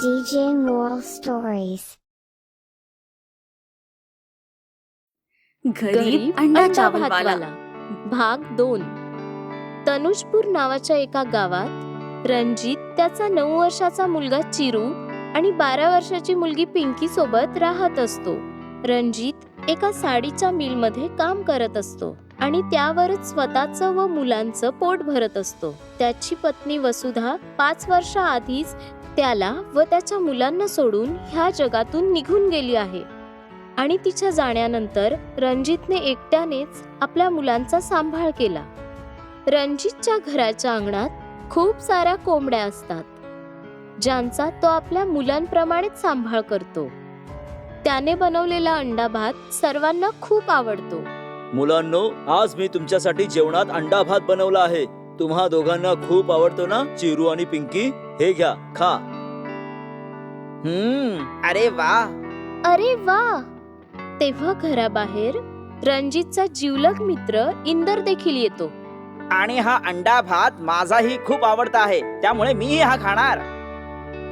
DJ Moral Stories. गरीब अंडा चावल वाला. भाग 2. तनुजपूर नावाच्या एका गावात रणजित त्याचा 9 वर्षाचा मुलगा चिरू आणि 12 वर्षाची मुलगी पिंकी सोबत राहत असतो. रणजित एका साडीच्या मिलमध्ये काम करत असतो आणि त्यावरच स्वतःचं व मुलांचं पोट भरत असतो. त्याची पत्नी वसुधा 5 वर्षाआधीच त्याला व त्याच्या मुलांना सोडून ह्या जगातून निघून गेली आहे आणि तिच्या जाण्यानंतर रणजितने एकट्यानेच आपल्या मुलांचा सांभाळ केला. रणजितच्या घराच्या अंगणात खूप साऱ्या कोंबड्या असतात, ज्यांचा तो आपल्या मुलांप्रमाणेच सांभाळ करतो. त्याने बनवलेला अंडा भात सर्वांना खूप आवडतो. मुलांनो, आज मी तुमच्यासाठी जेवणात अंडा भात बनवला आहे. तुम्हा दोघांना खूप आवडतो ना, चिरू आणि पिंकी? हे घ्या, खा. अरे वा. अरे वा. तेव्हा घराबाहेर रणजितचा जिवलग मित्र इंदर देखील येतो. आणि हा अंडा भात माझाही खूप आवडता आहे, त्यामुळे मीही हा खाणार.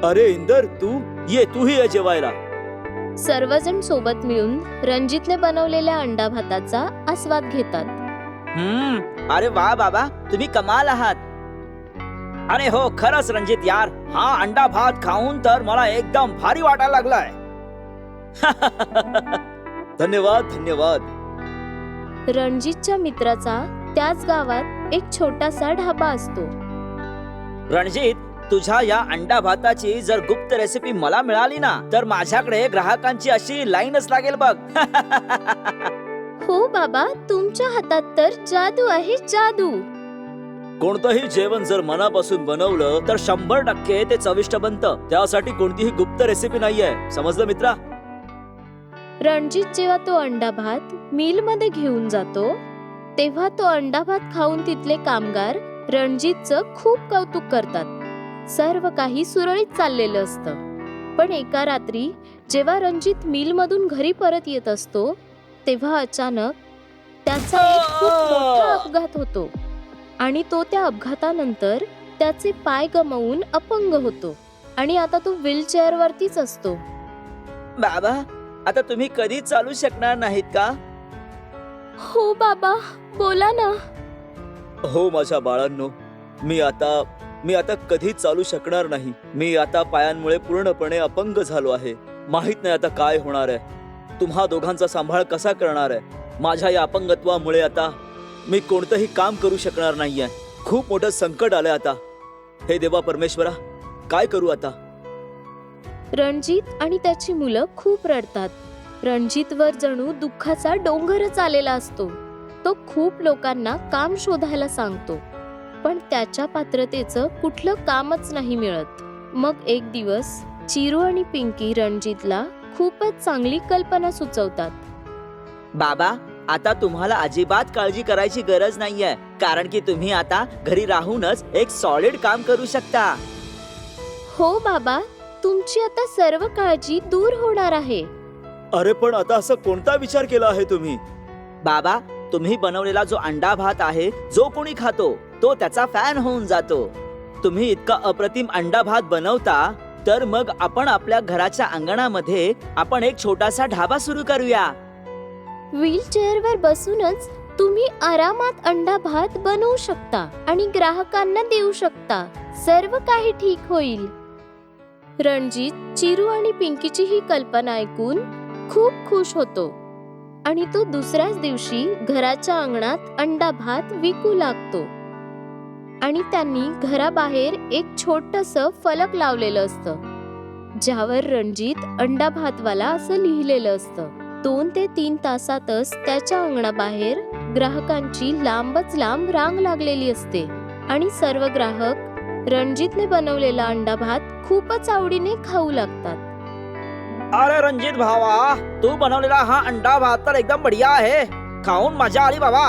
अरे इंदर, तूही ये जेवायला. सर्वजण सोबत मिळून रणजितने बनवलेल्या अंडा भाताचा आस्वाद घेतात. अरे वा बाबा, तुम्ही कमाल आहात. अरे हो, खरंच रणजित यार, हा अंडा भात खाऊन तर मला एकदम भारी वाटायला लागलाय. धन्यवाद धन्यवाद. रणजितच्या मित्राचा त्याच गावात एक छोटासा ढाबा असतो. रणजित, तुझ्या या अंडा भाताची जर गुप्त रेसिपी मला मिळाली ना, तर माझ्याकडे ग्राहकांची अशी लाईनच लागेल बघ. हो बाबा, तुमच्या हातात तर जादू आहे, जादू. कोणतंही जेवण जर मनापासून बनवलं तर 100% ते चविष्ट बनतं. त्यासाठी कोणतीही गुप्त रेसिपी नाहीये, समजलं मित्रा? रणजित जेव्हा तो अंडा भात मिल मध्ये घेऊन जातो, तेव्हा तो अंडा भात खाऊन तिथले कामगार रणजितचं खूप कौतुक करतात. सर्व काही सुरळीत चाललेलं असतं. पण एका रात्री जेव्हा रणजित मिल मधून घरी परत येत असतो, तेव्हा अचानक त्याचा एक खूप मोठा अपघात होतो आणि तो त्या अपघातानंतर त्याचे पाय गमावून अपंग होतो आणि आता तो व्हीलचेअर वरतीच असतो. बाबा, आता तुम्ही कधी चालू शकणार नाहीत का? हो बाबा, बोला ना. हो माझ्या बाळांनो, मी आता कधी चालू शकणार नाही. मी आता पायांमुळे पूर्णपणे अपंग झालो आहे. माहित नाही आता काय होणार आहे. तुम्हा दोघांचा सांभाळ कसा करणार आहे? माझ्या या अपंगत्वामुळे आता मी कोणतंही काम करू शकणार नाहीये. खूप मोठं संकट आलंय आता. हे देवा परमेश्वरा, काय करू आता? रणजित आणि त्याची मुलं खूप रडतात. रणजितवर जणू दुःखाचा डोंगरच आलेला असतो. तो खूप लोकांना काम शोधायला सांगतो, पण त्याच्या पात्रतेचं कुठलं कामच नाही मिळत. मग एक दिवस चिरू आणि पिंकी रणजितला खूपच चांगली कल्पना सुचवतात. बाबा, आता तुम्हाला अजिबात काळजी करायची गरज नाहीये, कारण की तुम्ही आता घरी राहूनच एक सॉलिड काम करू शकता. हो बाबा, तुमची आता सर्व काळजी दूर होणार आहे. अरे पण आता असं कोणता विचार केला आहे तुम्ही? बाबा, तुम्ही बनवलेला जो अंडा भात आहे, जो कोणी खातो तो त्याचा फॅन होऊन जातो. तुम्ही इतका अप्रतिम अंडा भात बनवता, तर मग आपण आपल्या घराच्या अंगणामध्ये आपण एक छोटासा ढाबा सुरू करूया. व्हीलचेअरवर बसूनच तुम्ही आरामात अंडा भात बनवू शकता आणि ग्राहकांना देऊ शकता. सर्व काही ठीक होईल. रणजित, चिरू आणि पिंकीची ही कल्पना ऐकून खूप खुश होतो आणि तो दुसऱ्याच दिवशी घराच्या अंगणात अंडा भात विकू लागतो. आणि त्यांनी घराबाहेर एक छोटंसं फलक लावलेलं असतं, ज्यावर रणजित अंडा भातवाला असं लिहिलेलं असतं. 2 ते 3 तासातच त्याच्या अंगणाबाहेर ग्राहकांची लांबच लांब रांग लागलेली असते आणि सर्व ग्राहक रणजितने बनवलेला अंडा भात खूपच आवडीने खाऊ लागतात. अरे रणजित भावा, तू बनवलेला हा अंडा भात तर एकदम बढिया आहे. खाऊन मजा आली बाबा.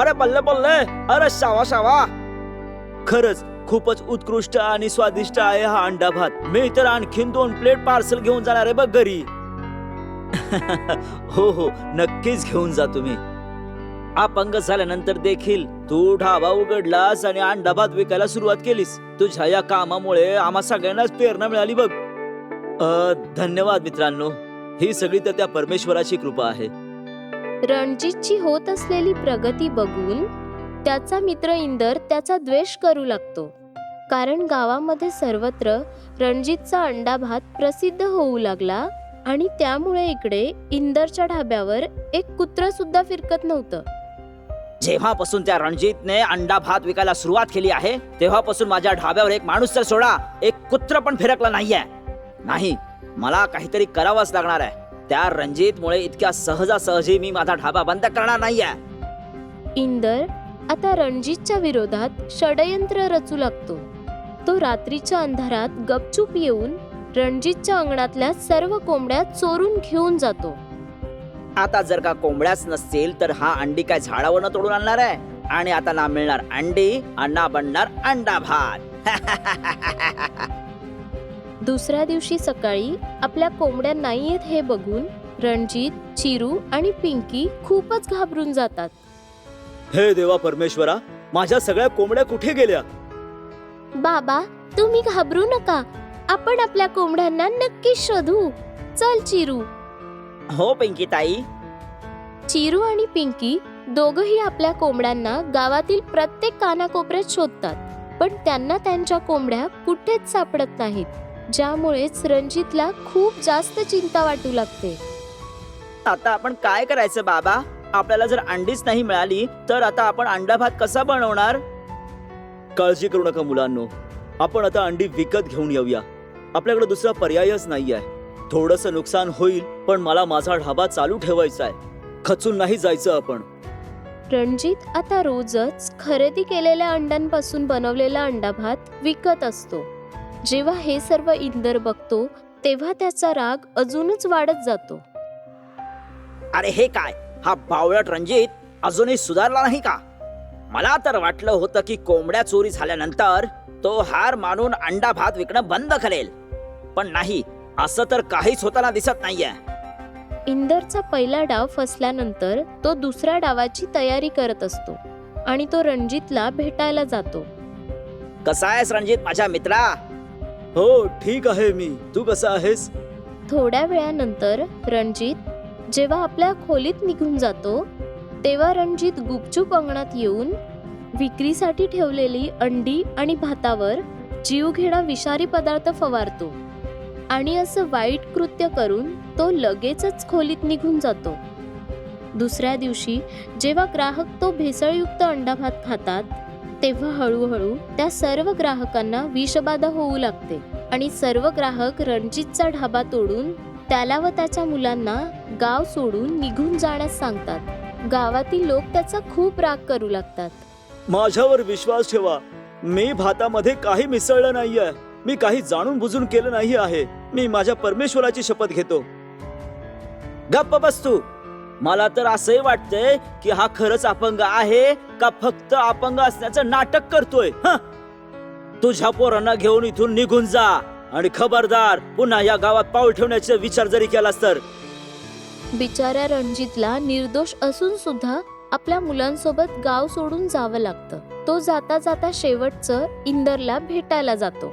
अरे बल्ले बल्ले, अरे शावा शावा. खरंच खूपच उत्कृष्ट आणि स्वादिष्ट आहे हा अंडा भात. मी तर आणखीन 2 प्लेट पार्सल घेऊन जाणार आहे बघ घरी. हो, नक्कीच घेऊन जा तुम्ही. अपंग झाल्यानंतर देखील तू ढाबा उघडलास आणि अंडा भात विकायला सुरुवात केलीस. तुझ्या या कामामुळे आम्हा सगळ्यांनाच प्रेरणा मिळाली बघ. धन्यवाद मित्रांनो, ही सगळी तर त्या परमेश्वराची कृपा आहे. रणजितची होत असलेली प्रगती बघून त्याचा मित्र इंदर त्याचा द्वेष करू लागतो, कारण गावामध्ये सर्वत्र रणजितचा अंडा भात प्रसिद्ध होऊ लागला आणि त्यामुळे इकडे इंदरच्या ढाब्यावर एक कुत्र सुद्धा फिरकत नव्हतं. जेव्हापासून त्या रणजितने अंडा भात विकायला सुरुवात केली आहे तेव्हापासून माझ्या ढाब्यावर एक माणूस तर सोडा, एक कुत्र पण फिरकला नाहीये. नाही, मला काहीतरी करावंच लागणार आहे. त्या रणजितमुळे इतक्या सहजासहजी मी माझा ढाबा बंद करणार नाहीये. इंदर आता रणजितच्या विरोधात षडयंत्र रचू लागतो. तो रात्रीच्या अंधारात गपचूप येऊन रणजितच्या अंगणातल्या सर्व कोंबड्या चोरून घेऊन जातो. आता जर का कोंबड्याच नसतील तर हा अंडी काय झाडावर तोडून आणणार आहे, आणि आता ना मिळणार अंडी ना बनणार अंडा भात. दुसऱ्या दिवशी सकाळी आपल्या कोंबड्या नाहीयेत हे बघून रणजित, चिरू आणि पिंकी खूपच घाबरून जातात. हे देवा परमेश्वरा, माझ्या सगळ्या कोंबड्या कुठे गेल्या? बाबा, तुम्ही घाबरू नका, आपण आपल्या कोंबड्यांना नक्की शोधू. चल चिरू. हो पिंकी ताई. चिरू आणि पिंकी दोघही आपल्या कोंबड्यांना गावातील प्रत्येक कानाकोपऱ्यात शोधतात, पण त्यांना त्यांच्या कोंबड्या कुठेच सापडत नाहीत, ज्यामुळेच रणजितला खूप जास्त चिंता वाटू लागते. आता आपण काय करायचं बाबा? आपल्याला जर अंडीच नाही मिळाली तर आता आपण अंडा भात कसा बनवणार? काळजी करू नका मुलांनो, आपण आता अंडी विकत घेऊन येऊया. आपल्याकडे दुसरा पर्यायच नाहीये. थोडंसं नुकसान होईल, पण मला माझा ढाबा चालू ठेवायचा आहे. खचून नाही जायचं आपण. रणजित आता रोजच खरेदी केलेल्या अंड्यांपासून बनवलेला अंडा भात विकत असतो. जेव्हा हे सर्व इंदर बघतो तेव्हा त्याचा राग अजूनच वाढत जातो. अरे हे काय, हा बावळट रणजित अजूनही सुधारला नाही का? मला तर वाटलं होतं की कोंबड्या चोरी झाल्यानंतर तो हार मानून अंडा भात विकणं बंद करेल, पण नाही, असं तर काहीच होताना दिसत नाहीये. इंदरचा पहिला डाव फसल्यानंतर तो दुसऱ्या डावाची तयारी करत असतो आणि तो रणजितला भेटायला जातो. कसा आहेस रणजित माझ्या मित्रा? हो ठीक आहे मी, तू कसा आहेस? थोड्या वेळानंतर रणजित जेव्हा आपल्या खोलीत निघून जातो तेव्हा रणजित गुपचूप अंगणात येऊन विक्रीसाठी ठेवलेली अंडी आणि भातावर जीवघेणा विषारी पदार्थ फवारतो आणि असं वाईट कृत्य करून तो लगेचच खोलीत निघून जातो. दुसऱ्या दिवशी जेव्हा ग्राहक तो भेसळयुक्त अंडा भात खातात तेव्हा हळूहळू त्या सर्व ग्राहकांना विषबाधा होऊ लागते आणि सर्व ग्राहक रणजितचा ढाबा तोडून त्याला व त्याच्या मुलांना गाव सोडून निघून जाण्यास सांगतात. गावातील लोक त्याचा खूप राग करू लागतात. माझ्यावर विश्वास ठेवा, मी भातामध्ये काही मिसळलं नाहीये. मी काही जाणून बुजून केलं नाही आहे. मी माझ्या परमेश्वराची शपथ घेतो. गप्प बस तू. मला तर असंही वाटतंय की हा खरंच अपंग आहे का फक्त अपंग असण्याचं नाटक करतोय. तुझ्या पोरांना घेऊन इथून निघून जा आणि खबरदार, पुन्हा या गावात पाऊल ठेवण्याचा विचार जरी केलास तर. बिचाऱ्या रणजितला निर्दोष असून सुद्धा आपल्या मुलांसोबत गाव सोडून जावं लागतं. तो जाता जाता शेवटचं इंदरला भेटायला जातो.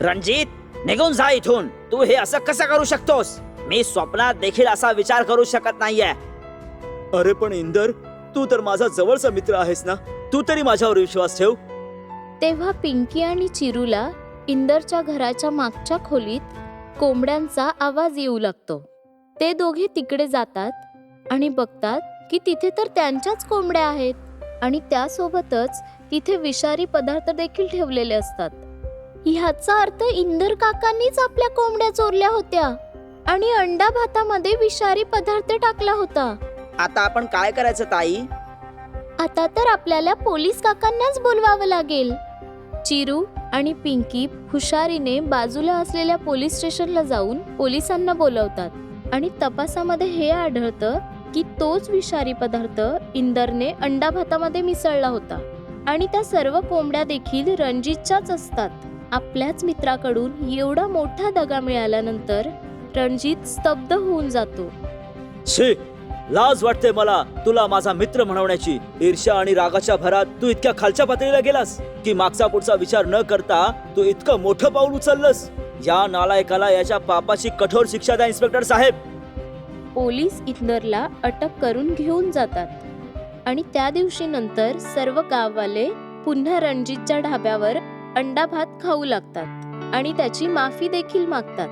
रणजित, निघून जा इथून. तू हे असं कसं करू शकतोस? मी स्वप्नात देखील असा विचार करू शकत नाहीये. अरे पण इंदर, तू तर माझा जवळचा मित्र आहेस ना, तू तरी माझ्यावर विश्वास ठेव. तेव्हा पिंकी आणि चिरूला इंदरच्या घराच्या मागच्या खोलीत कोंबड्यांचा आवाज येऊ लागतो. ते दोघे तिकडे जातात आणि बघतात की तिथे तर त्यांच्याच कोंबड्या आहेत आणि त्यासोबतच तिथे विषारी पदार्थ देखील ठेवलेले असतात. ह्याचा अर्थ इंदर काकांनीच आपल्या कोंबड्या चोरल्या होत्या आणि अंडा भातामध्ये विषारी पदार्थ टाकला होता. आता आपण काय करायचं ताई? आता तर आपल्याला पोलीस काकांनाच बोलवावं लागेल. चिरू आणि पिंकी हुशारीने बाजूला असलेल्या पोलीस स्टेशनला जाऊन पोलिसांना बोलवतात आणि तपासामध्ये हे आढळतं की तोच विषारी पदार्थ इंदरने अंडा भातामध्ये मिसळला होता आणि त्या सर्व कोंबड्या देखील रणजितच्याच असतात. आपल्याच मित्राकडून एवढा मोठा दगा मिळाल्यानंतर रणजित स्तब्ध होऊन जातो. छी, लाज वाटते मला तुला माझा मित्र म्हणवण्याची. ईर्ष्या आणि रागाच्या भरात तू इतक्या खालच्या पातळीला गेलास की मागचा पुढचा विचार न करता तू इतकं मोठं पाऊल उचललंस. या नालायकाला याच्या पापाची कठोर शिक्षा द्या इन्स्पेक्टर साहेब. पोलीस इथनरला अटक करून घेऊन जातात आणि त्या दिवशी नंतर सर्व गाववाले पुन्हा रणजितच्या ढाब्यावर अंडा भात खाऊ लागतात आणि त्याची माफी देखील मागतात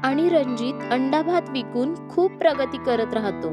आणि रणजित अंडा भात विकून खूप प्रगती करत राहतो.